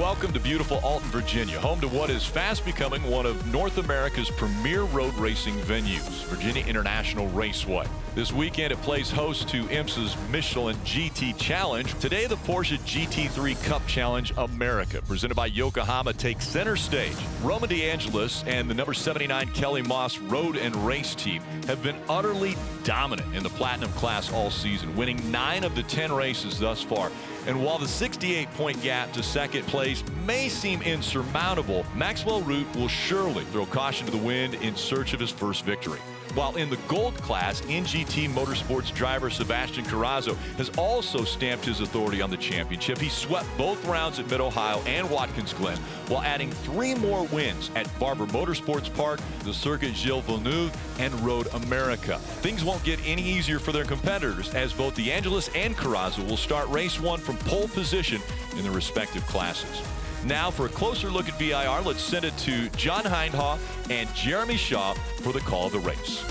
welcome to beautiful Alton, Virginia, home to what is fast becoming one of North America's premier road racing venues, Virginia International Raceway. This weekend it plays host to IMSA's Michelin GT Challenge. Today the Porsche GT3 Cup Challenge America, presented by Yokohama, takes center stage. Roman DeAngelis and the number 79 Kelly Moss road and race team have been utterly dominant in the Platinum class all season, winning 9 of the 10 races thus far. And while the 68-point gap to second place may seem insurmountable, Maxwell Root will surely throw caution to the wind in search of his first victory. While in the gold class, NGT Motorsports driver Sebastian Carrazzo has also stamped his authority on the championship. He swept both rounds at Mid-Ohio and Watkins Glen, while adding 3 more wins at Barber Motorsports Park, the Circuit Gilles Villeneuve, and Road America. Things won't get any easier for their competitors, as both DeAngelis and Carrazzo will start race 1 from pole position in their respective classes. Now for a closer look at VIR, let's send it to John Hindhaugh and Jeremy Shaw for the call of the race.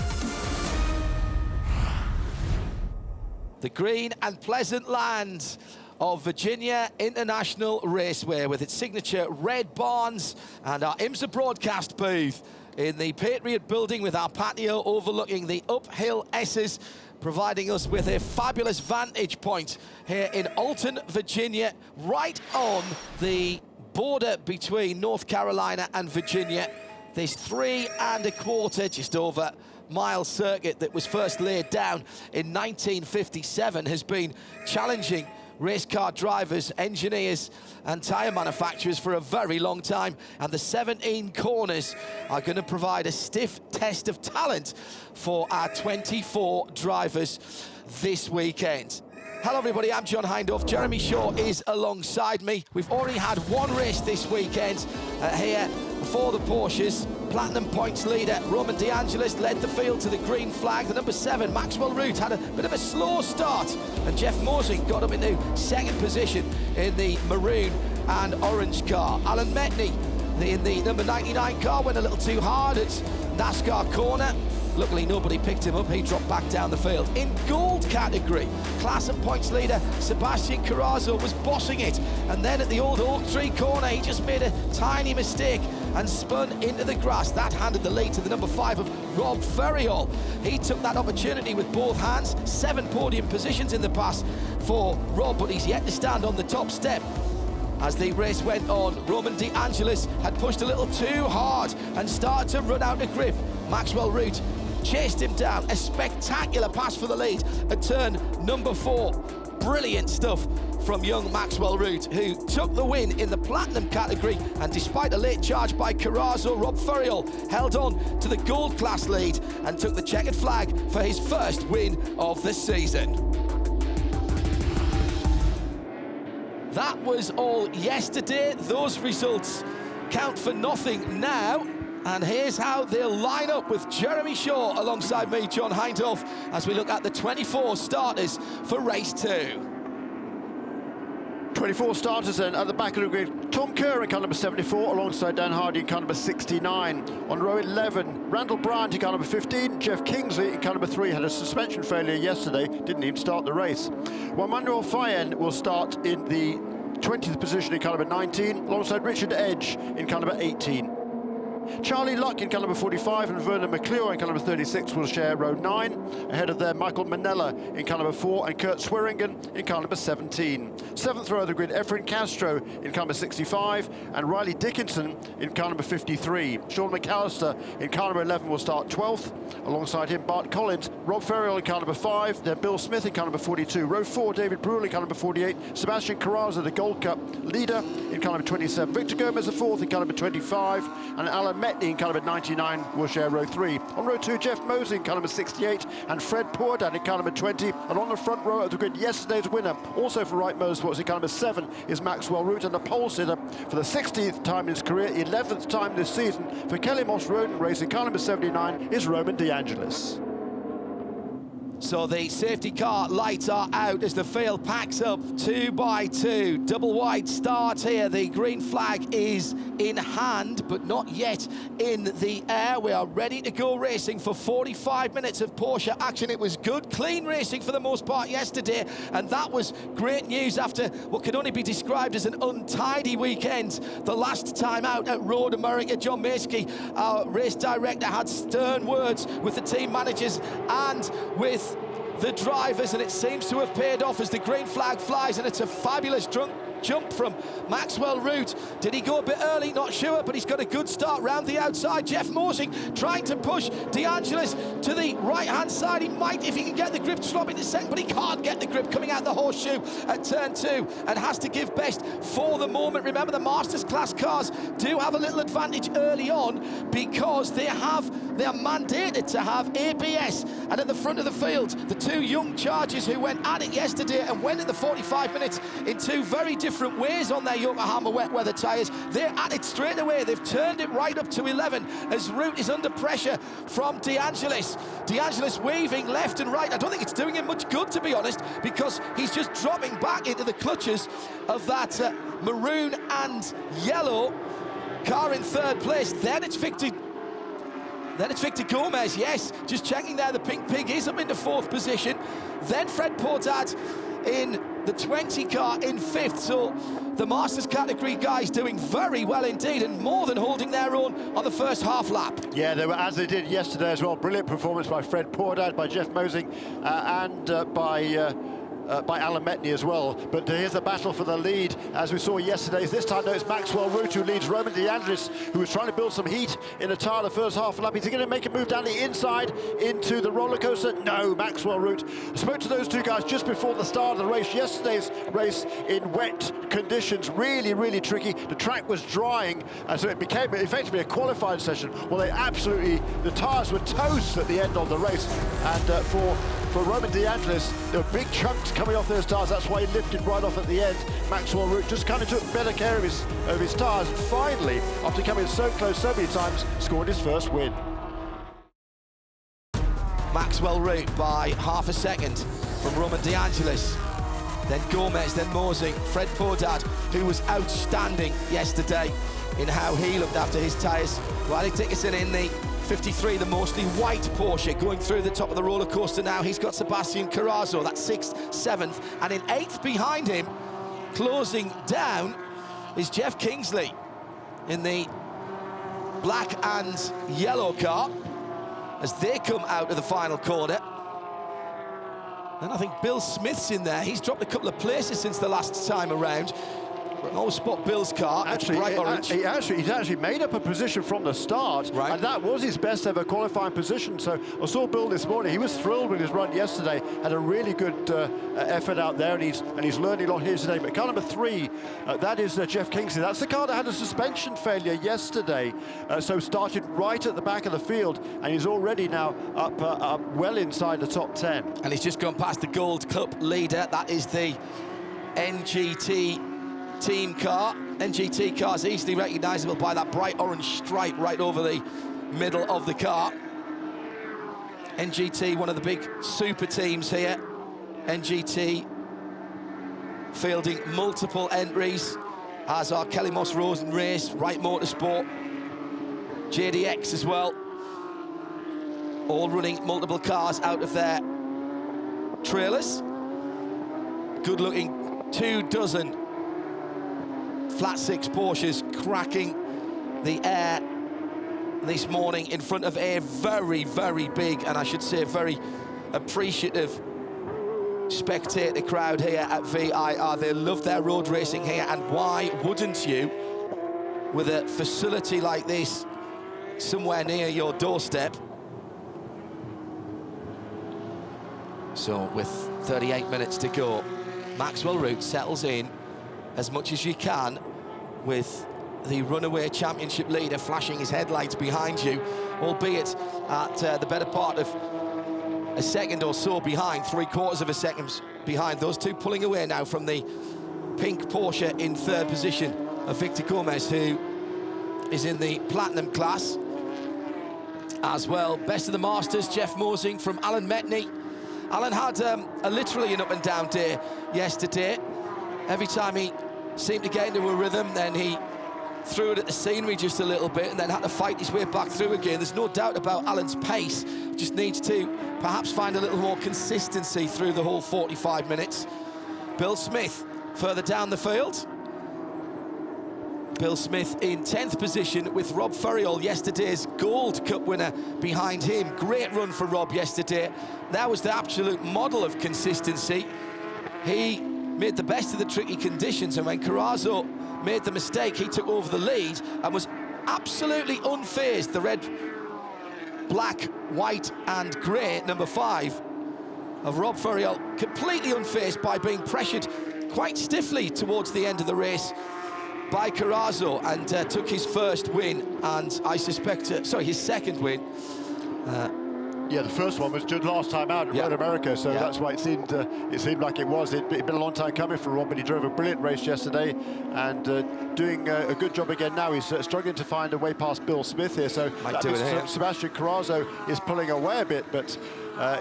The green and pleasant land of Virginia International Raceway, with its signature red barns and our IMSA broadcast booth in the Patriot building, with our patio overlooking the uphill S's, providing us with a fabulous vantage point here in Alton, Virginia, right on the border between North Carolina and Virginia. This 3 1/4, just over mile circuit that was first laid down in 1957 has been challenging race car drivers, engineers and tyre manufacturers for a very long time, and the 17 corners are going to provide a stiff test of talent for our 24 drivers this weekend. Hello everybody, I'm John Hindhaugh. Jeremy Shaw is alongside me. We've already had 1 race this weekend here for the Porsches. Platinum points leader Roman DeAngelis led the field to the green flag. The number 7 Maxwell Root had a bit of a slow start, and Jeff Mosing got up into second position in the maroon and orange car. Alan Metney in the number 99 car went a little too hard at NASCAR corner. Luckily, nobody picked him up. He dropped back down the field. In gold category, class and points leader Sebastian Carrazzo was bossing it. And then at the old Oak Tree corner, he just made a tiny mistake and spun into the grass. That handed the lead to the number 5 of Rob Ferriol. He took that opportunity with both hands. 7 podium positions in the past for Rob, but he's yet to stand on the top step. As the race went on, Roman DeAngelis had pushed a little too hard and started to run out of grip. Maxwell Root chased him down. A spectacular pass for the lead at turn number 4. Brilliant stuff from young Maxwell Root, who took the win in the platinum category, and despite a late charge by Carrazzo, Rob Ferriol held on to the gold class lead and took the checkered flag for his first win of the season. That was all yesterday. Those results count for nothing now. And here's how they'll line up, with Jeremy Shaw alongside me, John Hindhaugh, as we look at the 24 starters for race 2. 24 starters then at the back of the grid. Tom Kerr in car number 74 alongside Dan Hardy in car number 69. On row 11, Randall Bryant in car number 15. Jeff Kingsley in car number 3 had a suspension failure yesterday, didn't even start the race. While Manuel Fayen will start in the 20th position in car number 19, alongside Richard Edge in car number 18. Charlie Luck in car number 45 and Vernon Mcclure in car number 36 will share row 9. Ahead of them, Michael Manella in car number 4 and Kurt Swearingen in car number 17. 7th row of the grid, Efren Castro in car number 65 and Riley Dickinson in car number 53. Sean McAllister in car number 11 will start 12th. Alongside him, Bart Collins, Rob Ferriol in car number 5, then Bill Smith in car number 42. Row 4, David Brule in car number 48. Sebastian Carrazzo, the Gold Cup leader, in car number 27. Victor Gomez, the 4th in car number 25. And Alan Metney in car number 99 will share row 3. On row 2, Jeff Mosey in car number 68 and Fred Poordan in car number 20. And on the front row of the grid, yesterday's winner, also for Wright Motorsports in car number 7, is Maxwell Root, and the pole sitter for the 16th time in his career, 11th time this season for Kelly Moss Road and Racing car number 79 is Roman DeAngelis. So the safety car lights are out as the field packs up 2 by 2. Double wide start here. The green flag is in hand, but not yet in the air. We are ready to go racing for 45 minutes of Porsche action. It was good, clean racing for the most part yesterday, and that was great news after what can only be described as an untidy weekend. The last time out at Road America, John Maskey, our race director, had stern words with the team managers and with the drivers, and it seems to have paid off as the green flag flies, and it's a fabulous jump from Maxwell Root. Did he go a bit early? Not sure, but he's got a good start round the outside. Jeff Mosing trying to push De Angelis to the right-hand side. He might, if he can get the grip, swap into second, but he can't get the grip coming out the horseshoe at turn 2 and has to give best for the moment. Remember, the Masters class cars do have a little advantage early on because they are mandated to have ABS, and at the front of the field, the 2 young chargers who went at it yesterday and went at the 45 minutes in 2 very different ways on their Yokohama wet weather tyres. They're at it straight away. They've turned it right up to 11 as Root is under pressure from De Angelis. De Angelis weaving left and right. I don't think it's doing him much good, to be honest, because he's just dropping back into the clutches of that maroon and yellow car in 3rd place. Then it's Victor Gomez, yes, just checking there, the pink pig is up into 4th position. Then Fred Portad in the 20 car in 5th. So the Masters category guys doing very well indeed and more than holding their own on the first half lap. Yeah, they were, as they did yesterday as well. Brilliant performance by Fred Portad, by Jeff Mosing, and by Alan Metney as well. But here's a battle for the lead, as we saw yesterday. This time, though, it's Maxwell Root who leads Roman De Angelis, who was trying to build some heat in the tyre the first half lap. Is he going to make a move down the inside into the roller coaster? No, Maxwell Root. I spoke to those 2 guys just before the start of the race. Yesterday's race in wet conditions, really, really tricky. The track was drying, and so it became effectively a qualifying session. Well, the tyres were toast at the end of the race, and for Roman De Angelis, there were big chunks coming off those tyres. That's why he lifted right off at the end. Maxwell Root just kind of took better care of his tyres, and finally, after coming so close so many times, scored his first win. Maxwell Root by half a second from Roman De Angelis. Then Gomez, then Mosing, Fred Portad, who was outstanding yesterday in how he looked after his tyres. Riley Dickinson in the 53, the mostly white Porsche, going through the top of the roller coaster now. He's got Sebastian Carrazzo, that's 6th, 7th, and in 8th behind him, closing down, is Jeff Kingsley in the black and yellow car as they come out of the final corner. And I think Bill Smith's in there. He's dropped a couple of places since the last time around. Oh, spot Bill's car. Actually, bright orange. He's actually made up a position from the start, right, and that was his best ever qualifying position. So I saw Bill this morning. He was thrilled with his run yesterday. Had a really good effort out there, and he's learning a lot here today. But car number 3, that is Jeff Kingsley. That's the car that had a suspension failure yesterday, so started right at the back of the field, and he's already now up well inside the top 10. And he's just gone past the Gold Cup leader. That is the NGT team car. NGT car is easily recognisable by that bright orange stripe right over the middle of the car. NGT, one of the big super teams here. NGT fielding multiple entries, as are Kelly Moss Rosen Race, Wright Motorsport, JDX as well. All running multiple cars out of their trailers. Good looking 24 flat 6 Porsches cracking the air this morning in front of a very, very big, and I should say very appreciative spectator crowd here at VIR. They love their road racing here, and why wouldn't you, with a facility like this somewhere near your doorstep? So with 38 minutes to go, Maxwell Root settles in as much as you can with the runaway championship leader flashing his headlights behind you, albeit at the better part of a second or so behind, 3/4 of a second behind. Those 2 pulling away now from the pink Porsche in 3rd position of Victor Gomez, who is in the platinum class as well. Best of the Masters, Jeff Mosing from Alan Metney. Alan had literally an up and down day yesterday. Every time he seemed to get into a rhythm, then he threw it at the scenery just a little bit and then had to fight his way back through again. There's no doubt about Alan's pace. Just needs to perhaps find a little more consistency through the whole 45 minutes. Bill Smith further down the field. Bill Smith in 10th position with Rob Ferriol, yesterday's Gold Cup winner, behind him. Great run for Rob yesterday. That was the absolute model of consistency. He made the best of the tricky conditions, and when Carrazzo made the mistake, he took over the lead and was absolutely unfazed. The red, black, white and grey number 5 of Rob Ferriol, completely unfazed by being pressured quite stiffly towards the end of the race by Carrazzo, and took his first win, and I suspect, his second win. Yeah, the first one was just last time out in Road America, so that's why it seemed like it was. It'd been a long time coming for Rob, but he drove a brilliant race yesterday and doing a good job again now. He's struggling to find a way past Bill Smith here, so Sebastian Carrazzo is pulling away a bit, but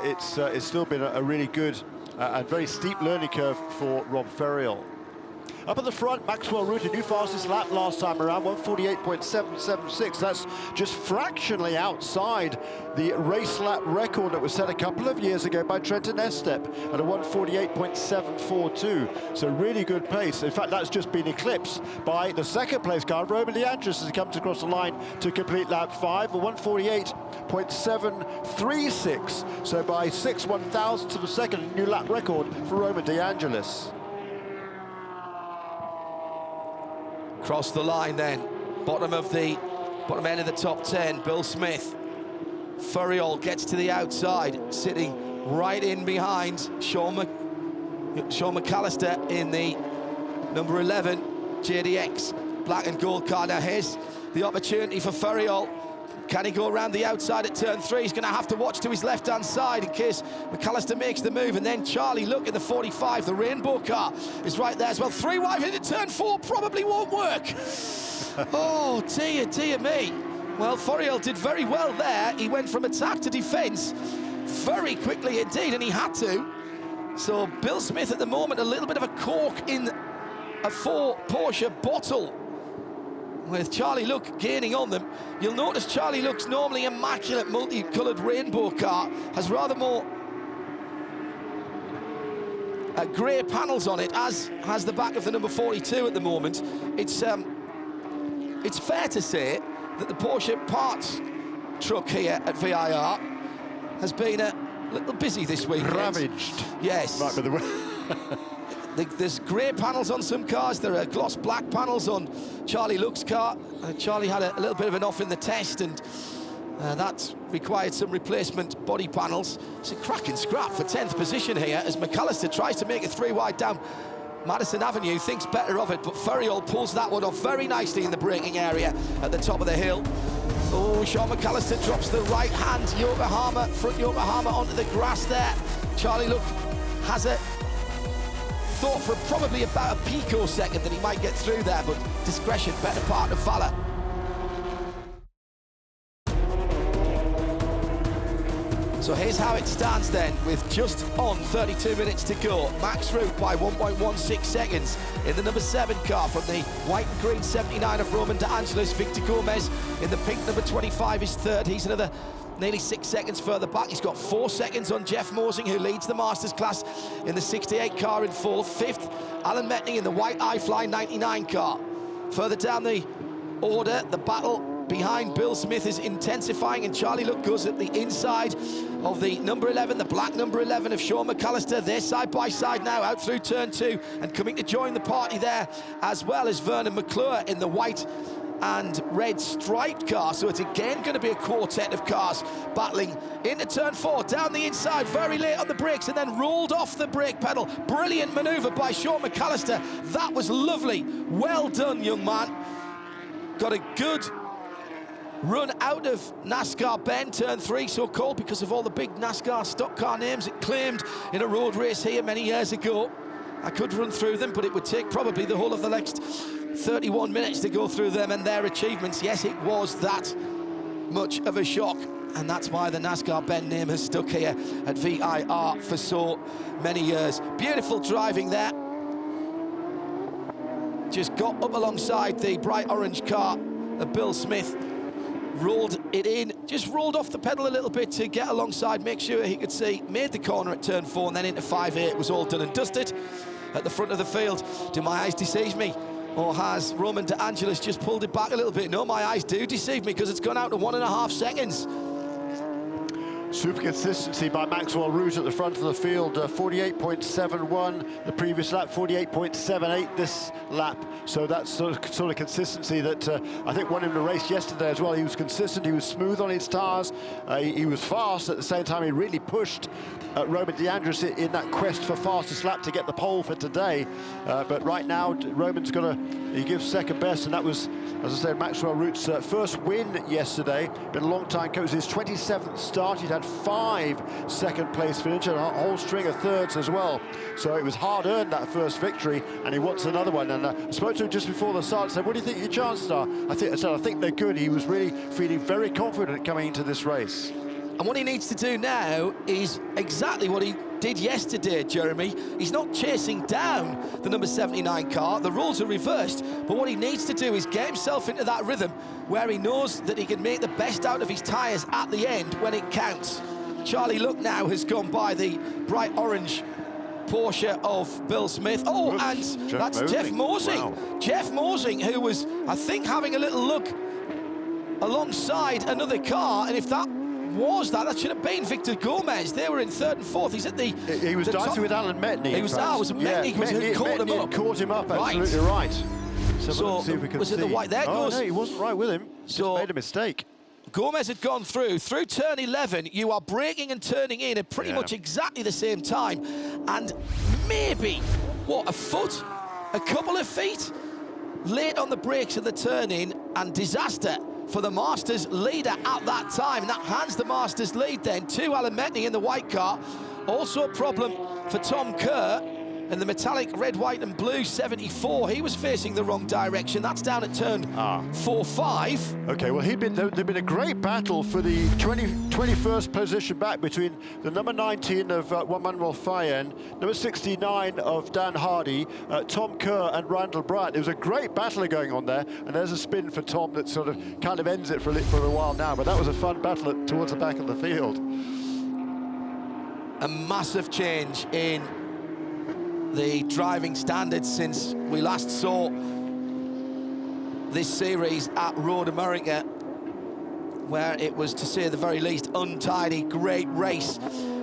it's still been a really good and very steep learning curve for Rob Ferriol. Up at the front, Maxwell Ruta, new fastest lap last time around, 1:48.776. That's just fractionally outside the race lap record that was set a couple of years ago by Trenton Estep at a 1:48.742. So really good pace. In fact, that's just been eclipsed by the second place car, Roman De Angelis, as he comes across the line to complete lap 5, a 1:48.736. So by 6/1000ths of a second, new lap record for Roman De Angelis. Cross the line then, bottom end of the top 10, Bill Smith. Ferriol gets to the outside, sitting right in behind Sean McAllister in the number 11 JDX black and gold car. Now here's the opportunity for Ferriol. Can he go around the outside at turn 3? He's going to have to watch to his left-hand side in case McAllister makes the move. And then Charlie, look in the 45, the rainbow car is right there as well. 3 wide into turn 4, probably won't work. Oh, dear me. Well, Ferriol did very well there. He went from attack to defence very quickly indeed, and he had to. So Bill Smith at the moment, a little bit of a cork in a 4 Porsche bottle, with Charlie Look gaining on them. You'll notice Charlie Look's normally immaculate multicoloured rainbow car has rather more grey panels on it, as has the back of the number 42 at the moment. It's fair to say that the Porsche parts truck here at VIR has been a little busy this weekend. Ravaged. Yes. Might be the way. There's grey panels on some cars. There are gloss black panels on Charlie Look's car. Charlie had a little bit of an off in the test, and that required some replacement body panels. It's a cracking scrap for 10th position here as McAllister tries to make it 3 wide down Madison Avenue, thinks better of it, but Ferriol pulls that one off very nicely in the braking area at the top of the hill. Oh, Sean McAllister drops the right-hand Yokohama, front Yokohama onto the grass there. Charlie Look has a thought for probably about a picosecond that he might get through there, but discretion, better part of valour. So here's how it stands then, with just on 32 minutes to go. Max Root by 1.16 seconds in the number 7 car from the white and green 79 of Roman De Angelis. Victor Gomez in the pink number 25 is third. He's another nearly 6 seconds further back. He's got 4 seconds on Jeff Mosing, who leads the Masters class in the 68 car in 4th. 5th, Alan Metning in the white iFly 99 car. Further down the order, the battle behind Bill Smith is intensifying, and Charlie Look goes at the inside of the number 11, the black number 11 of Sean McAllister. They're side by side now out through turn 2, and coming to join the party there as well as Vernon Mcclure in the white and red striped car. So it's again going to be a quartet of cars battling into turn 4, down the inside, very late on the brakes, and then rolled off the brake pedal. Brilliant manoeuvre by Sean McAllister. That was lovely. Well done, young man. Got a good run out of NASCAR Bend, turn 3, so called because of all the big NASCAR stock car names it claimed in a road race here many years ago. I could run through them, but it would take probably the whole of the next 31 minutes to go through them and their achievements. Yes, it was that much of a shock. And that's why the NASCAR Ben name has stuck here at VIR for so many years. Beautiful driving there. Just got up alongside the bright orange car of Bill Smith, rolled it in, just rolled off the pedal a little bit to get alongside, make sure he could see, made the corner at turn 4 and then into 5-8 was all done and dusted at the front of the field. Do my eyes deceive me? Or has Roman De Angelis just pulled it back a little bit? No, my eyes do deceive me because it's gone out to 1.5 seconds. Super consistency by Maxwell Root at the front of the field, 48.71 the previous lap, 48.78 this lap. So that's sort of consistency that I think won him the race yesterday as well. He was consistent, he was smooth on his tyres, he was fast at the same time. He really pushed Roman De Angelis in that quest for fastest lap to get the pole for today. But right now, Roman's he gives second best, and that was, as I said, Maxwell Root's first win yesterday. Been a long time coach. His 27th start. He'd had 5 second-place finishes and a whole string of thirds as well. So it was hard-earned, that first victory, and he wants another one. And I spoke to him just before the start, said, "What do you think your chances are?" I think they're good. He was really feeling very confident coming into this race. And what he needs to do now is exactly what he did yesterday, Jeremy. He's not chasing down the number 79 car. The rules are reversed. But what he needs to do is get himself into that rhythm where he knows that he can make the best out of his tyres at the end when it counts. Charlie Luck now has gone by the bright orange Porsche of Bill Smith. Oh, and that's Jeff Mosing. Wow. Jeff Mosing, who was, I think, having a little look alongside another car. And if that should have been Victor Gomez. They were in 3rd and 4th. He's at the... He was dancing with Alan Metney. He was there. Was Metney who caught him up. Caught him up, absolutely right. So see if we can was it the white? There goes... No, he wasn't right with him. Just made a mistake. Gomez had gone through turn 11. You are braking and turning in at pretty much exactly the same time. And maybe, what, a foot? A couple of feet? Late on the brakes of the turn in, and disaster for the Masters leader at that time. And that hands the Masters lead then to Alan Metney in the white car. Also a problem for Tom Kerr in the metallic red, white and blue 74. He was facing the wrong direction. That's down at turn 4-5. Okay, well, there'd been a great battle for the 21st position back between the number 19 of Juan Manuel Fayen, number 69 of Dan Hardy, Tom Kerr and Randall Bryant. There was a great battle going on there, and there's a spin for Tom that sort of kind of ends it for a while now, but that was a fun battle towards the back of the field. A massive change in the driving standards since we last saw this series at Road America, where it was, to say the very least, untidy. Great race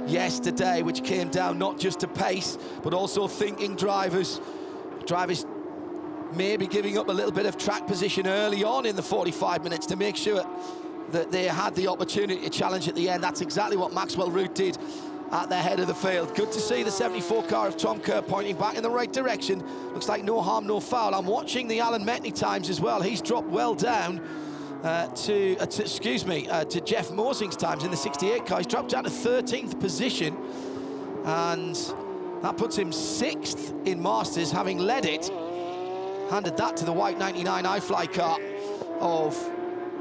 yesterday, which came down not just to pace, but also thinking drivers maybe giving up a little bit of track position early on in the 45 minutes to make sure that they had the opportunity to challenge at the end. That's exactly what Maxwell Root did at the head of the field. Good to see the 74 car of Tom Kerr pointing back in the right direction. Looks like no harm, no foul. I'm watching the Alan Metney times as well. He's dropped well down to Jeff Mosing's times in the 68 car. He's dropped down to 13th position, and that puts him 6th in Masters, having led it. Handed that to the white 99 iFly car of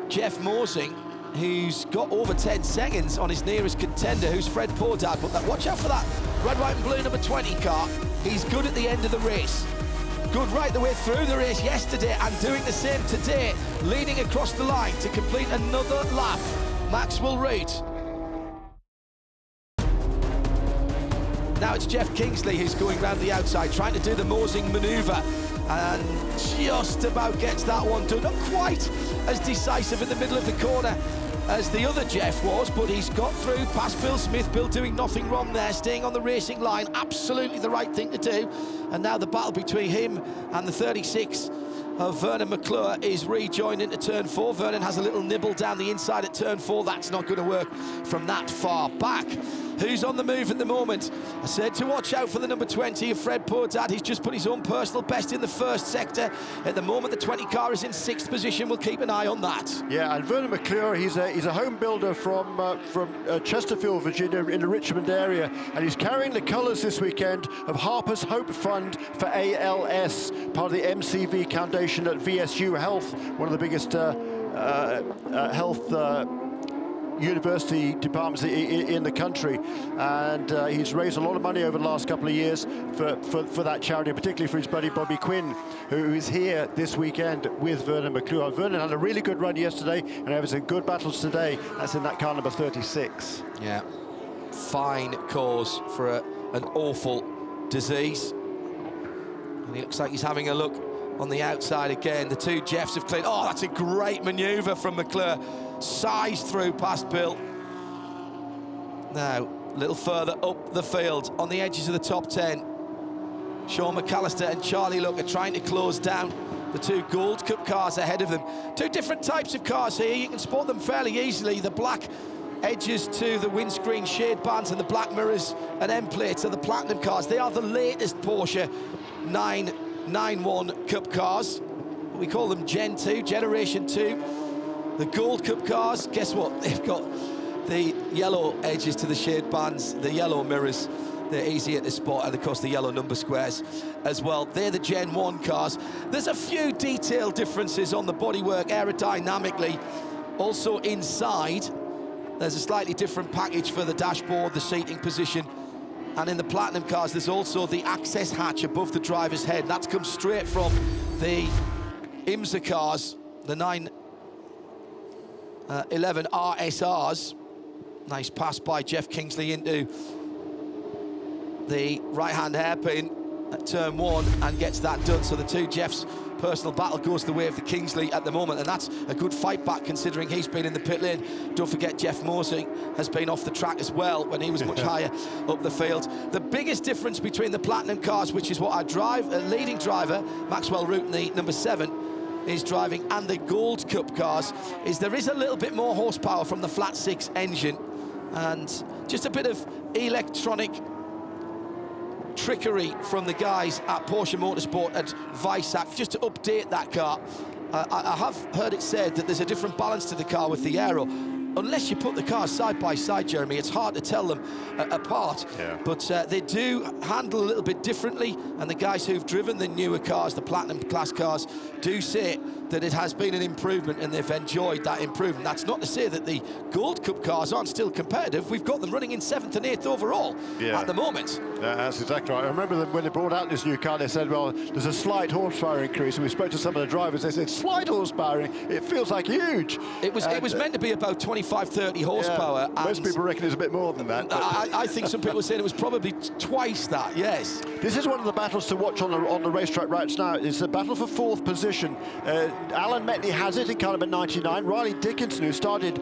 Jeff Mosing, who's got over 10 seconds on his nearest contender, who's Fred Podad. But watch out for that red, white and blue number 20 car. He's good at the end of the race. Good right the way through the race yesterday, and doing the same today, leading across the line to complete another lap. Maxwell Root. Now it's Jeff Kingsley who's going round the outside, trying to do the Mosing manoeuvre, and just about gets that one done. Not quite as decisive in the middle of the corner as the other Jeff was, but he's got through past Bill Smith. Bill doing nothing wrong there, staying on the racing line, absolutely the right thing to do. And now the battle between him and the 36 of Vernon Mcclure is rejoined into turn 4. Vernon has a little nibble down the inside at turn 4. That's not going to work from that far back. Who's on the move at the moment? I said to watch out for the number 20 of Fred Podad. He's just put his own personal best in the first sector. At the moment, the 20 car is in 6th position. We'll keep an eye on that. Yeah, and Vernon Mcclure, he's a home builder from Chesterfield, Virginia, in the Richmond area, and he's carrying the colours this weekend of Harper's Hope Fund for ALS, part of the MCV Foundation education at VSU Health, one of the biggest health university departments in the country, and he's raised a lot of money over the last couple of years for that charity, particularly for his buddy Bobby Quinn, who is here this weekend with Vernon Mcclure. Vernon had a really good run yesterday and having some good battles today. That's in that car number 36. Yeah, fine cause for an awful disease. And he looks like he's having a look on the outside again. The two Jeffs have cleared. Oh, that's a great manoeuvre from Mcclure. Sized through past Bill. Now, a little further up the field, on the edges of the top 10. Sean McAllister and Charlie Look are trying to close down the two Gold Cup cars ahead of them. Two different types of cars here. You can spot them fairly easily. The black edges to the windscreen shade bands and the black mirrors and end plates are the Platinum cars. They are the latest Porsche 991 Cup cars. We call them Gen 2, Generation 2. The Gold Cup cars, guess what? They've got the yellow edges to the shade bands, the yellow mirrors. They're easier to spot, and of course the yellow number squares as well. They're the Gen 1 cars. There's a few detail differences on the bodywork aerodynamically. Also inside, there's a slightly different package for the dashboard, the seating position. And in the Platinum cars, there's also the access hatch above the driver's head. That's come straight from the IMSA cars, the 911 RSRs. Nice pass by Jeff Kingsley into the right-hand hairpin at turn 1 and gets that done. So the two Jeffs' personal battle goes the way of the Kingsley at the moment, and that's a good fight back considering he's been in the pit lane. Don't forget Jeff Mosley has been off the track as well when he was much higher up the field. The biggest difference between the Platinum cars, which is what our leading driver, Maxwell Root, the number 7, is driving, and the Gold Cup cars, is there is a little bit more horsepower from the flat 6 engine and just a bit of electronic trickery from the guys at Porsche Motorsport at Weissach just to update that car. I have heard it said that there's a different balance to the car with the aero. Unless you put the cars side by side, Jeremy, it's hard to tell them apart. Yeah. But they do handle a little bit differently, and the guys who've driven the newer cars, the Platinum class cars, do say that it has been an improvement and they've enjoyed that improvement. That's not to say that the Gold Cup cars aren't still competitive. We've got them running in 7th and 8th overall at the moment. Yeah, that's exactly right. I remember them when they brought out this new car, they said, well, there's a slight horsepower increase, and we spoke to some of the drivers, they said, slight horsepower, it feels like huge. It was meant to be about 25-30 horsepower. Yeah, most people reckon it's a bit more than that. I think some people saying it was probably twice that, yes. This is one of the battles to watch on the racetrack right now. It's a battle for 4th position. Alan Metney has it in car number 99. Riley Dickinson, who started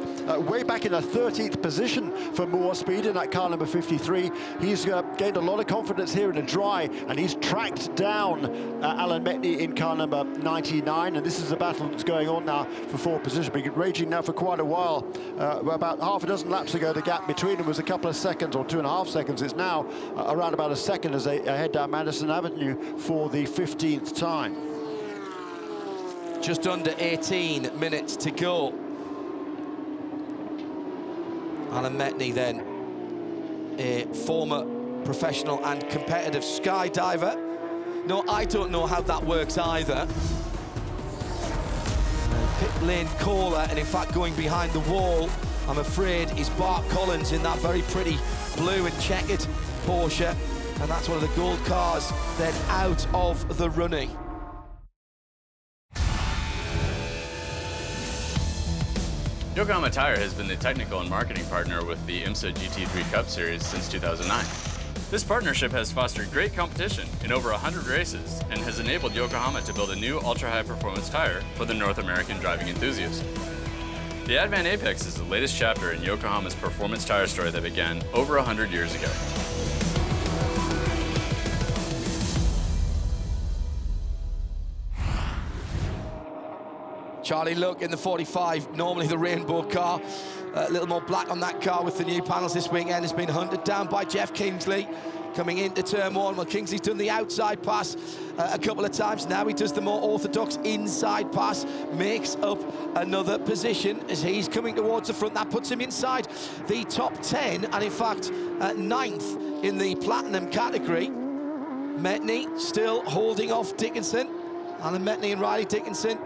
way back in the 13th position for more speed in that car number 53. He's gained a lot of confidence here in the dry, and he's tracked down Alan Metney in car number 99. And this is a battle that's going on now for 4th position. Been raging now for quite a while. About half a dozen laps ago, the gap between them was a couple of seconds, or 2.5 seconds. It's now around about a second as they head down Madison Avenue for the 15th time. Just under 18 minutes to go. Alan Metney then, a former professional and competitive skydiver. No, I don't know how that works either. Pit lane caller, and in fact going behind the wall, I'm afraid, is Bart Collins in that very pretty blue and checkered Porsche, and that's one of the Gold cars then out of the running. Yokohama Tire has been the technical and marketing partner with the IMSA GT3 Cup Series since 2009. This partnership has fostered great competition in over 100 races and has enabled Yokohama to build a new ultra-high performance tire for the North American driving enthusiast. The Advan Apex is the latest chapter in Yokohama's performance tire story that began over 100 years ago. Charlie Look in the 45, normally the rainbow car. A little more black on that car with the new panels this weekend. Has been hunted down by Jeff Kingsley coming into turn 1. Well, Kingsley's done the outside pass a couple of times. Now he does the more orthodox inside pass, makes up another position as he's coming towards the front. That puts him inside the top 10, and in fact 9th in the Platinum category. Metney still holding off Dickinson. Alan Metney and Riley Dickinson,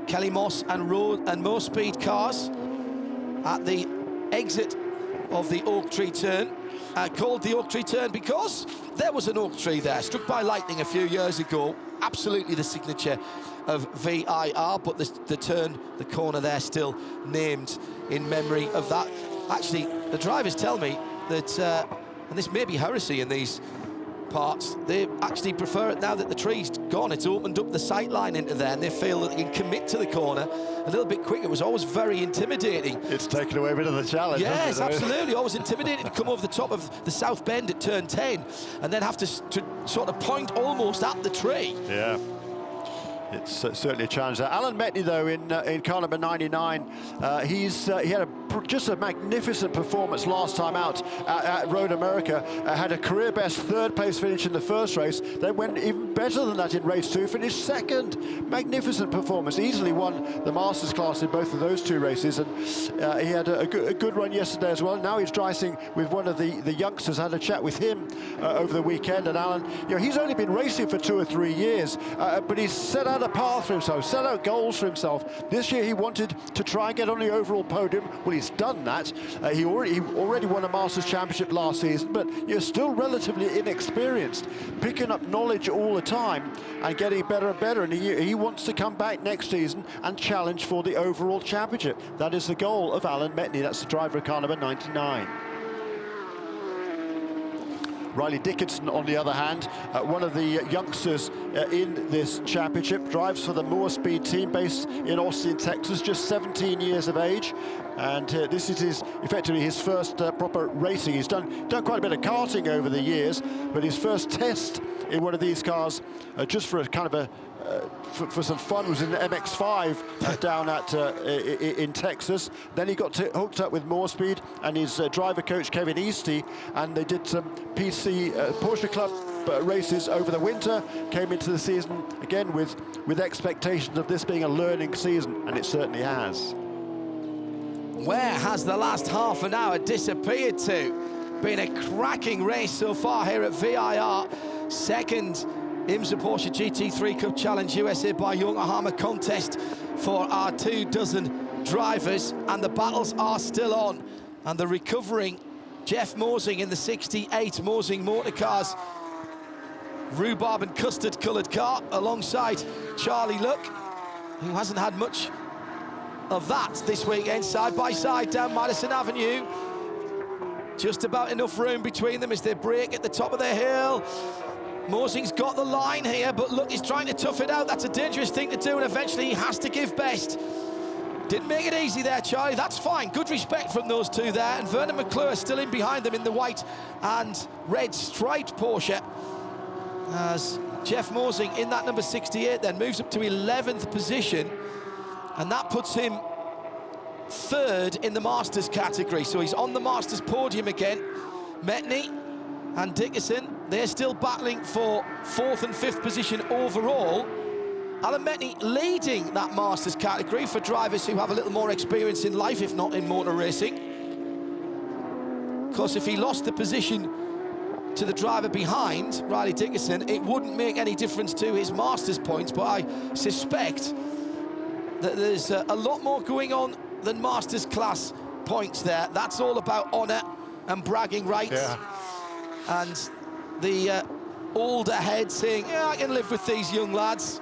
Kelly Moss and More Speed cars at the exit of the Oak Tree turn. Called the Oak Tree turn because there was an oak tree there, struck by lightning a few years ago. Absolutely the signature of VIR, but the turn, the corner there, still named in memory of that. Actually, the drivers tell me that, and this may be heresy in these parts, they actually prefer it now that the tree's gone. It's opened up the sight line into there, and they feel that they can commit to the corner a little bit quicker. It was always very intimidating. It's taken away a bit of the challenge. Yes, absolutely. Always intimidating to come over the top of the south bend at turn 10 and then have to sort of point almost at the tree. Yeah. It's certainly a challenge there. Alan Metney, though, in car number 99, he had just a magnificent performance last time out at Road America. Had a career-best third-place finish in the first race. Then went even better than that in race 2, finished second. Magnificent performance. Easily won the Masters class in both of those 2 races, and he had a good run yesterday as well. Now he's racing with one of the youngsters. I had a chat with him over the weekend, and Alan, he's only been racing for 2 or 3 years, but he's set out a path for himself, set out goals for himself. This year he wanted to try and get on the overall podium. Well, he's done that. He already won a Masters Championship last season, but you're still relatively inexperienced, picking up knowledge all the time and getting better and better. And he wants to come back next season and challenge for the overall championship. That is the goal of Alan Metney. That's the driver of car number 99. Riley Dickinson, on the other hand, one of the youngsters in this championship, drives for the More Speed team based in Austin, Texas, just 17 years of age. And this is effectively his first proper racing. He's done quite a bit of karting over the years, but his first test in one of these cars, just for a kind of for some fun, was in the MX-5 down at in Texas. Then he got hooked up with More Speed and his driver coach Kevin Eastie, and they did some Porsche Club races over the winter. Came into the season again with expectations of this being a learning season, and it certainly has. Where has the last half an hour disappeared to? Been a cracking race so far here at VIR. Second IMSA Porsche GT3 Cup Challenge USA by Yokohama contest for our 24 drivers, and the battles are still on. And the recovering Jeff Mosing in the 68 Mosing Motorcars rhubarb and custard coloured car, alongside Charlie Luck, who hasn't had much of that this weekend, side by side down Madison Avenue. Just about enough room between them as they break at the top of the hill. Mosing's got the line here, but look, he's trying to tough it out. That's a dangerous thing to do, and eventually he has to give best. Didn't make it easy there, Charlie. That's fine. Good respect from those two there. And Vernon Mcclure still in behind them in the white and red striped Porsche, as Jeff Mosing in that number 68 then moves up to 11th position, and that puts him third in the Masters category. So he's on the Masters podium again. Metney and Dickinson, they're still battling for 4th and 5th position overall. Alan Metney leading that Masters category for drivers who have a little more experience in life, if not in motor racing. Of course, if he lost the position to the driver behind, Riley Dickinson, it wouldn't make any difference to his Masters points, but I suspect that there's a lot more going on than Masters class points there. That's all about honour and bragging rights. Yeah. And the older head saying, yeah, I can live with these young lads.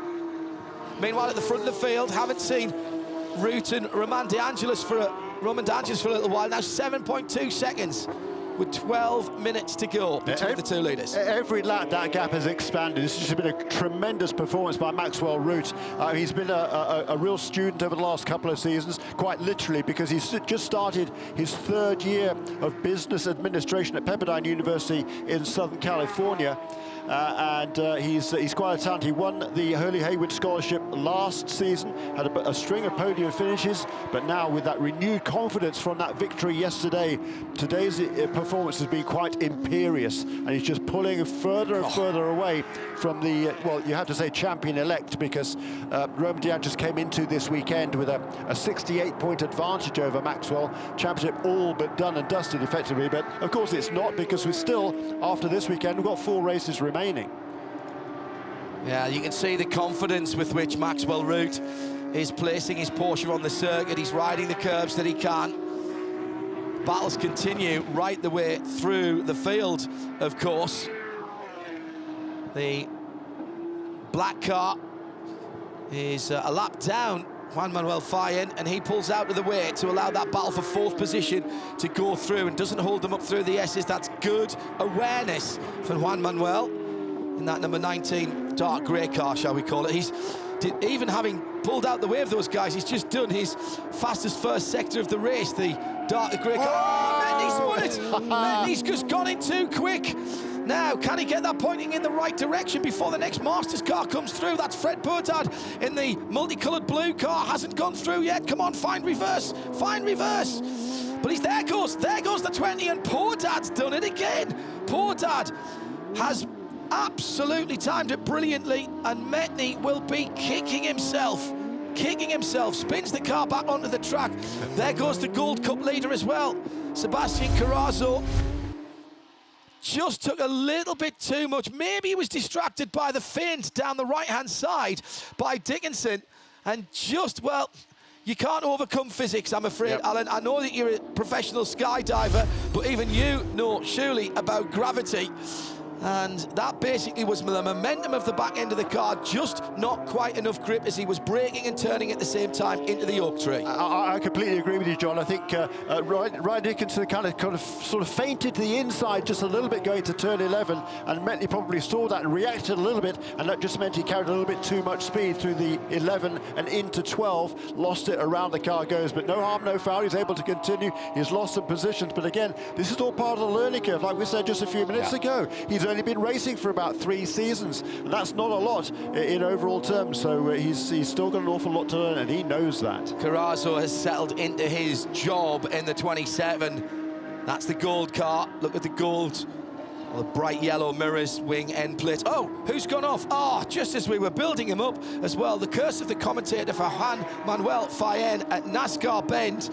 Meanwhile, at the front of the field, haven't seen Root and Roman De Angelis for a little while now. 7.2 seconds with 12 minutes to go between the two leaders. Every lap that gap has expanded. This has been a tremendous performance by Maxwell Root. He's been a real student over the last couple of seasons, quite literally, because he's just started his 3rd year of business administration at Pepperdine University in Southern California. And he's quite a talent. He won the Hurley Haywood Scholarship last season, had a string of podium finishes, but now with that renewed confidence from that victory yesterday, today's performance has been quite imperious, and he's just pulling further and further away from the, well, you have to say champion-elect, because Roman De Angelis came into this weekend with a 68-point advantage over Maxwell. Championship all but done and dusted, effectively, but of course it's not, because we're still, after this weekend, we've got 4 races remaining. Yeah, you can see the confidence with which Maxwell Root is placing his Porsche on the circuit. He's riding the curbs that he can. Battles continue right the way through the field, of course. The black car is a lap down Juan Manuel Fayen, and he pulls out of the way to allow that battle for fourth position to go through and doesn't hold them up through the S's. That's good awareness for Juan Manuel in that number 19 dark grey car, shall we call it. Even having pulled out the way of those guys, he's just done his fastest first sector of the race, the darker grey car. Oh, Metney's won it! Metney's just gone in too quick. Now, can he get that pointing in the right direction before the next Masters car comes through? That's Fred Pourdad in the multicoloured blue car. Hasn't gone through yet. Come on, find reverse. Find reverse. But there goes the 20, and Pourdad's done it again. Pourdad has absolutely timed it brilliantly, and Metney will be kicking himself, spins the car back onto the track. There goes the Gold Cup leader as well, Sebastian Carrazzo. Just took a little bit too much. Maybe he was distracted by the feint down the right-hand side by Dickinson, and well, you can't overcome physics, I'm afraid, yep. Alan. I know that you're a professional skydiver, but even you know surely about gravity. And that basically was the momentum of the back end of the car, just not quite enough grip as he was braking and turning at the same time into the oak tree. I completely agree with you, John. I think Ryan Dickinson kind of sort of feinted to the inside just a little bit going to turn 11, and Metney probably saw that and reacted a little bit, and that just meant he carried a little bit too much speed through the 11 and into 12, lost it around the car goes, but no harm, no foul. He's able to continue. He's lost some positions, but again, this is all part of the learning curve. Like we said just a few minutes ago, he's only been racing for about 3 seasons, and that's not a lot in overall terms, so he's still got an awful lot to learn, and he knows that. Carrazzo has settled into his job in the 27. That's the gold car. Look at the gold, the bright yellow mirrors, wing, end plate. Oh, who's gone off? Oh, just as we were building him up as well. The curse of the commentator for Juan Manuel Fayen at NASCAR Bend,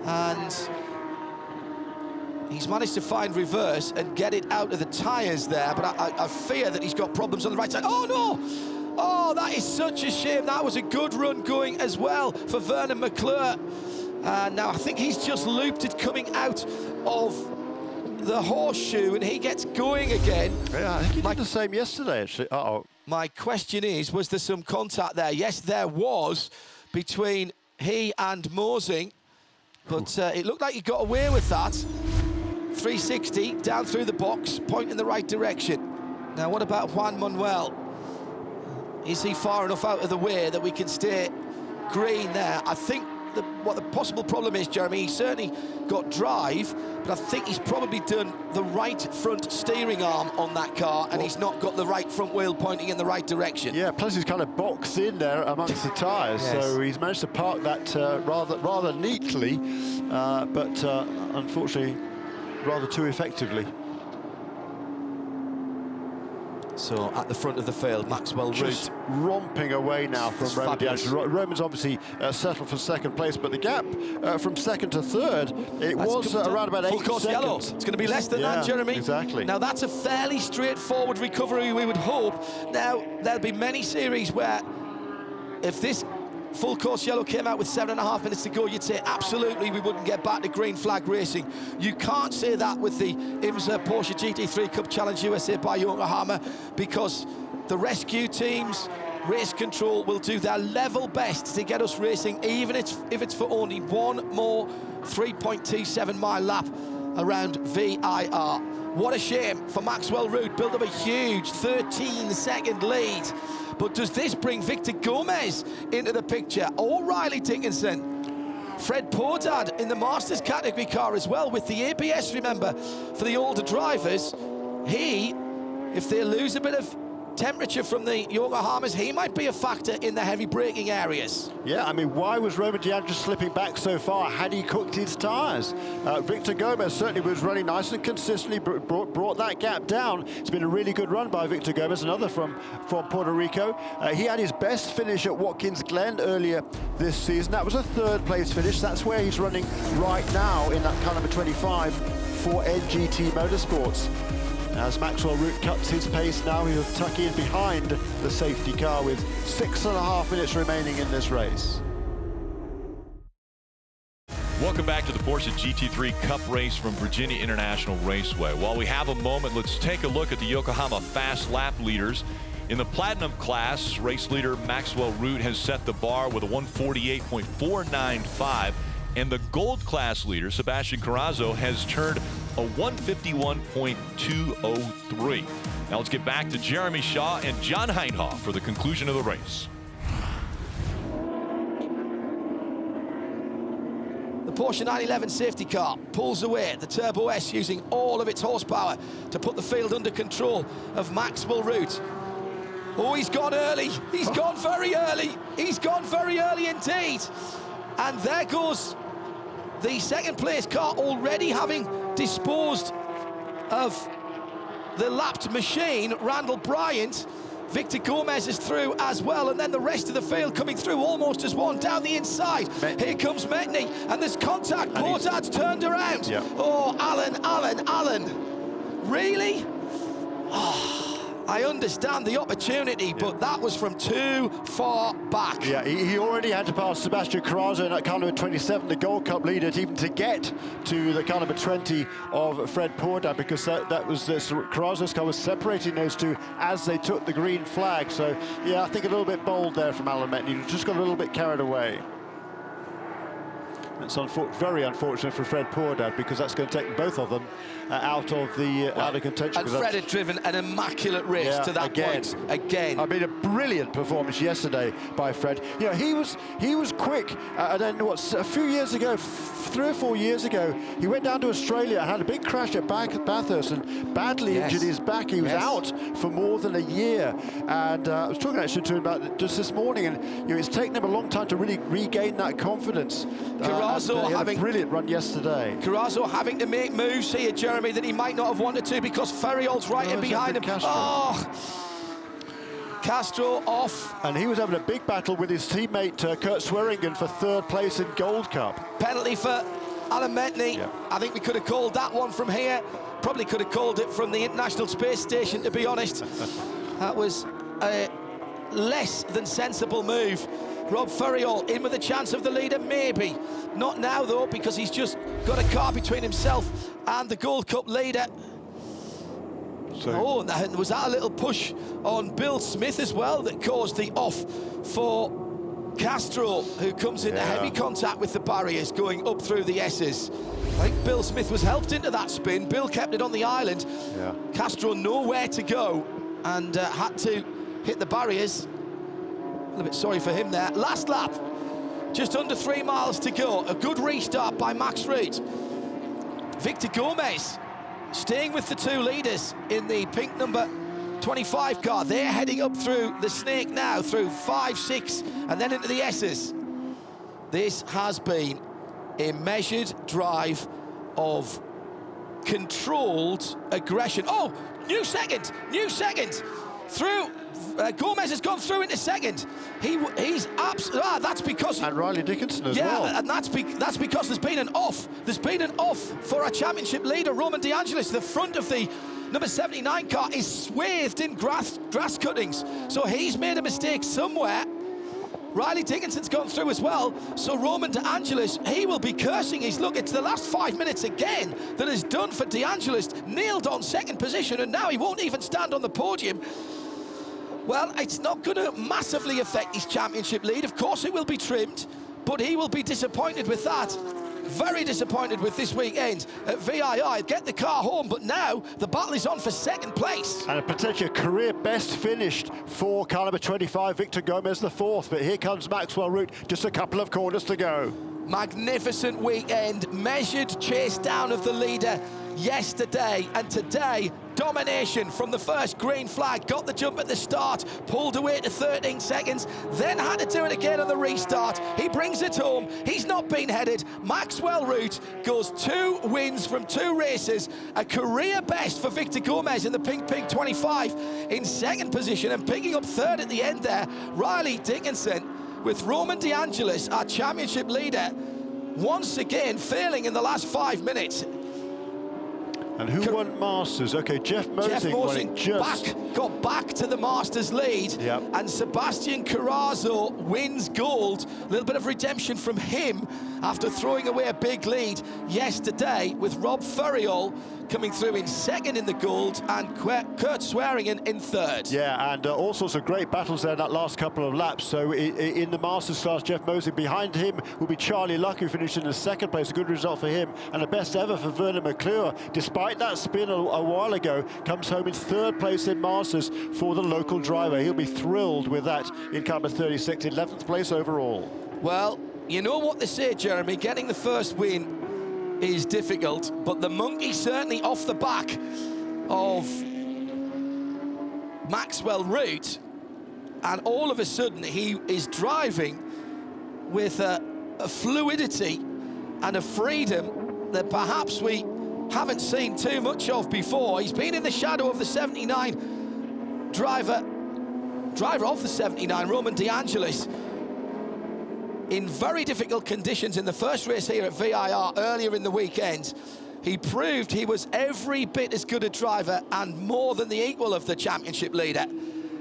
and he's managed to find reverse and get it out of the tyres there, but I fear that he's got problems on the right side. Oh, no! Oh, that is such a shame. That was a good run going as well for Vernon Mcclure. Now, I think he's just looped it coming out of the horseshoe, and he gets going again. Yeah, I think he did the same yesterday, actually. Uh-oh. My question is, was there some contact there? Yes, there was, between he and Mosing, but it looked like he got away with that. 360 down through the box, point in the right direction. Now, what about Juan Manuel? Is he far enough out of the way that we can stay green there? I think what the possible problem is, Jeremy, he certainly got drive, but I think he's probably done the right front steering arm on that car, and he's not got the right front wheel pointing in the right direction. Yeah, plus he's kind of boxed in there amongst the tyres, yes. So he's managed to park that rather neatly, but unfortunately, rather too effectively. So at the front of the field, Maxwell just romping away now from Roman D'Angelo. Roman's obviously settled for second place, but the gap from second to third, it was around about 8 seconds. Full course yellow. It's going to be less than that, Jeremy. Exactly. Now that's a fairly straightforward recovery, we would hope. Now there'll be many series where, if this full course yellow came out with 7.5 minutes to go, you'd say absolutely we wouldn't get back to green flag racing. You can't say that with the IMSA Porsche GT3 Cup Challenge USA by Yokohama, because the rescue teams, race control will do their level best to get us racing, even if it's for only one more 3.27 mile lap around VIR. What a shame for Maxwell Root, built up a huge 13-second lead. But does this bring Victor Gomez into the picture, or Riley Dickinson? Fred Pourdad in the Masters category car as well, with the ABS, remember, for the older drivers. If they lose a bit of temperature from the Yokohamas, he might be a factor in the heavy braking areas. Yeah, I mean, why was Roman D'Angelo slipping back so far? Had he cooked his tyres? Victor Gomez certainly was running nice and consistently, brought that gap down. It's been a really good run by Victor Gomez, another from Puerto Rico. He had his best finish at Watkins Glen earlier this season. That was a third place finish. That's where he's running right now in that car number 25 for NGT Motorsports. As Maxwell Root cuts his pace now, he'll tuck in behind the safety car with 6.5 minutes remaining in this race. Welcome back to the Porsche GT3 Cup race from Virginia International Raceway. While we have a moment, let's take a look at the Yokohama fast lap leaders. In the Platinum class, race leader Maxwell Root has set the bar with a 148.495, and the Gold class leader Sebastian Carrazzo has turned a 151.203. Now let's get back to Jeremy Shaw and John Heinhoff for the conclusion of the race. The Porsche 911 safety car pulls away the Turbo S, using all of its horsepower to put the field under control of Maxwell Root. Oh, he's gone early. He's gone very early. He's gone very early indeed. And there goes the second place car, already having disposed of the lapped machine. Randall Bryant. Victor Gomez is through as well, and then the rest of the field coming through almost as one down the inside. Here comes Metney, and there's contact. Portard's turned around. Yeah. Oh, Allen. Really? Oh, I understand the opportunity, but that was from too far back. Yeah, he already had to pass Sebastian Carrazzo in that car number 27, the Gold Cup leader, even to get to the car number 20 of Fred Pourdad, because that was Carrazzo's car was separating those two as they took the green flag. So, yeah, I think a little bit bold there from Alan Metney. He just got a little bit carried away. It's very unfortunate for Fred Pourdad, because that's going to take both of them out of contention. And Fred had driven an immaculate race to that point again. I mean, a brilliant performance yesterday by Fred. You know, he was quick. And then a few years ago, 3 or 4 years ago, he went down to Australia and had a big crash at Bathurst and badly injured his back. He was out for more than a year. And I was talking actually to him about it just this morning, and you know, it's taken him a long time to really regain that confidence. Carrazzo having a brilliant run yesterday. Carrazzo having to make moves here, Jeremy, that he might not have wanted to, because Ferriol's right in behind him. Castro off. And he was having a big battle with his teammate Kurt Swearingen for 3rd place in Gold Cup. Penalty for Alan Metney. Yeah. I think we could have called that one from here. Probably could have called it from the International Space Station, to be honest. That was a less than sensible move. Rob Ferriol in with a chance of the leader, maybe. Not now, though, because he's just got a car between himself and the Gold Cup leader. Oh, and was that a little push on Bill Smith as well that caused the off for Castro, who comes into heavy contact with the barriers going up through the S's. I think Bill Smith was helped into that spin. Bill kept it on the island. Yeah. Castro nowhere to go and had to hit the barriers. A little bit sorry for him there. Last lap, just under 3 miles to go. A good restart by Max Root. Victor Gomez staying with the 2 leaders in the pink number 25 car. They're heading up through the snake now, through 5, 6, and then into the S's. This has been a measured drive of controlled aggression. Oh, new second. Through. Gomez has gone through into second. He's absolutely. That's because. And Riley Dickinson as well. Yeah, and that's because there's been an off. There's been an off for our championship leader, Roman De Angelis. The front of the number 79 car is swathed in grass cuttings. So he's made a mistake somewhere. Riley Dickinson's gone through as well. So Roman De Angelis, he will be cursing his luck. It's the last 5 minutes again that is done for De Angelis. Nailed on second position, and now he won't even stand on the podium. Well, it's not going to massively affect his championship lead. Of course it will be trimmed, but he will be disappointed with that. Very disappointed with this weekend at VIR. Get the car home, but now the battle is on for second place. And a potential career best finished for car number 25, Victor Gomez, the 4th. But here comes Maxwell Root, just a couple of corners to go. Magnificent weekend, measured chase down of the leader yesterday, and today domination from the first green flag. Got the jump at the start, pulled away to 13 seconds, then had to do it again on the restart. He brings it home. He's not been headed. Maxwell Root goes 2 wins from 2 races, a career best for Victor Gomez in the pink 25 in second position, and picking up 3rd at the end there, Riley Dickinson, with Roman De Angelis, our championship leader, once again failing in the last 5 minutes. And who won Masters? Okay, Jeff Mosing got back to the Masters lead. Yep. And Sebastian Carrazzo wins gold. A little bit of redemption from him after throwing away a big lead yesterday, with Rob Ferriol coming through in second in the gold and Kurt Swearingen in third. Yeah, and all sorts of great battles there in that last couple of laps. So in the Masters class, Jeff Mosing, behind him will be Charlie Luck, who finished in the second place. A good result for him, and the best ever for Vernon Mcclure. Despite that spin a while ago, comes home in third place in Masters for the local driver. He'll be thrilled with that in car number 36, 11th place overall. Well, you know what they say, Jeremy, getting the first win is difficult, but the monkey certainly off the back of Maxwell Root, and all of a sudden he is driving with a fluidity and a freedom that perhaps we haven't seen too much of before. He's been in the shadow of the 79 driver of the 79, Roman De Angelis, in very difficult conditions in the first race here at VIR earlier in the weekend. He proved he was every bit as good a driver and more than the equal of the championship leader.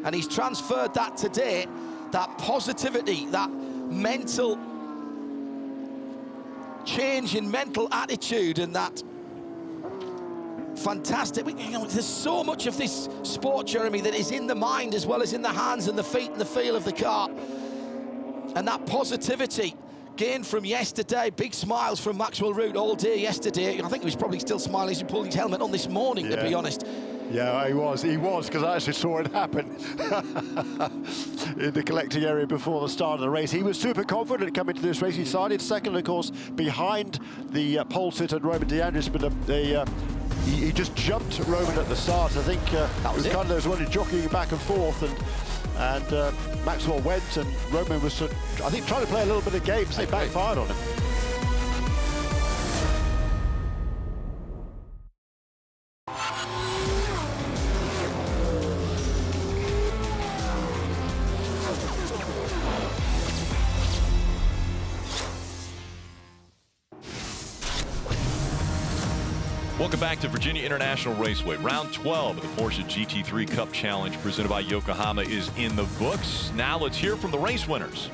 And he's transferred that today, that positivity, that mental change in mental attitude, and that fantastic, you know, there's so much of this sport, Jeremy, that is in the mind as well as in the hands and the feet and the feel of the car. And that positivity gained from yesterday, big smiles from Maxwell Root all day yesterday. I think he was probably still smiling as he pulled his helmet on this morning, to be honest. Yeah, he was, because I actually saw it happen in the collecting area before the start of the race. He was super confident coming to this race. He started second, of course, behind the pole sitter Roman De Angelis, but he just jumped Roman at the start. I think Ricardo was one jockeying back and forth, and Maxwell went, and Roman was, I think, trying to play a little bit of games. They backfired on him. Welcome back to Virginia International Raceway. Round 12 of the Porsche GT3 Cup Challenge presented by Yokohama is in the books. Now let's hear from the race winners.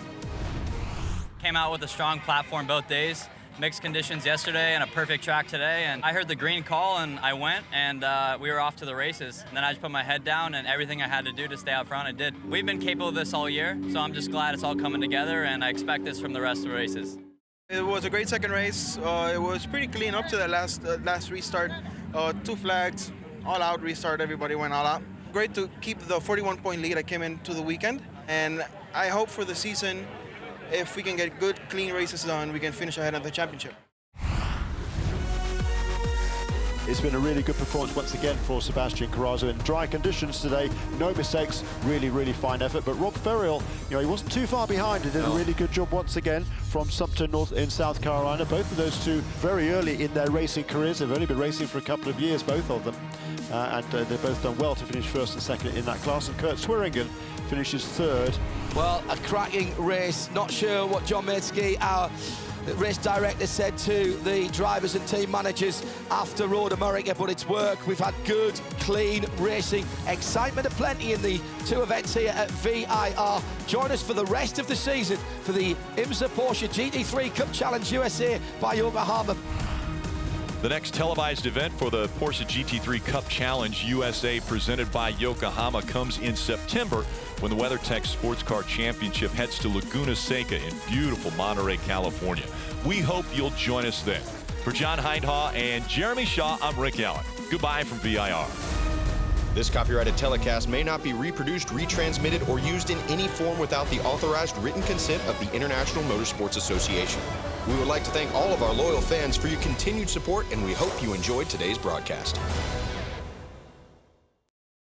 Came out with a strong platform both days. Mixed conditions yesterday and a perfect track today. And I heard the green call and I went, and we were off to the races. And then I just put my head down, and everything I had to do to stay out front, I did. We've been capable of this all year, so I'm just glad it's all coming together, and I expect this from the rest of the races. It was a great second race. It was pretty clean up to that last restart. 2 flags, all out restart, everybody went all out. Great to keep the 41-point lead I came into the weekend. And I hope for the season, if we can get good, clean races done, we can finish ahead of the championship. It's been a really good performance once again for Sebastian Carrazzo in dry conditions today. No mistakes, really, really fine effort. But Rob Ferriol, you know, he wasn't too far behind. He did a really good job once again from Sumter North in South Carolina. Both of those two very early in their racing careers. They've only been racing for a couple of years, both of them. And they've both done well to finish first and second in that class. And Kurt Swearingen finishes third. Well, a cracking race. Not sure what John Maitsky, our race director, said to the drivers and team managers after Road America, but it's work. We've had good, clean racing, excitement aplenty in the 2 events here at VIR. Join us for the rest of the season for the IMSA Porsche GT3 Cup Challenge USA by Yokohama. The next televised event for the Porsche GT3 Cup Challenge USA presented by Yokohama comes in September when the WeatherTech Sports Car Championship heads to Laguna Seca in beautiful Monterey, California. We hope you'll join us then. For John Hindhaugh and Jeremy Shaw, I'm Rick Allen. Goodbye from VIR. This copyrighted telecast may not be reproduced, retransmitted, or used in any form without the authorized written consent of the International Motorsports Association. We would like to thank all of our loyal fans for your continued support, and we hope you enjoyed today's broadcast.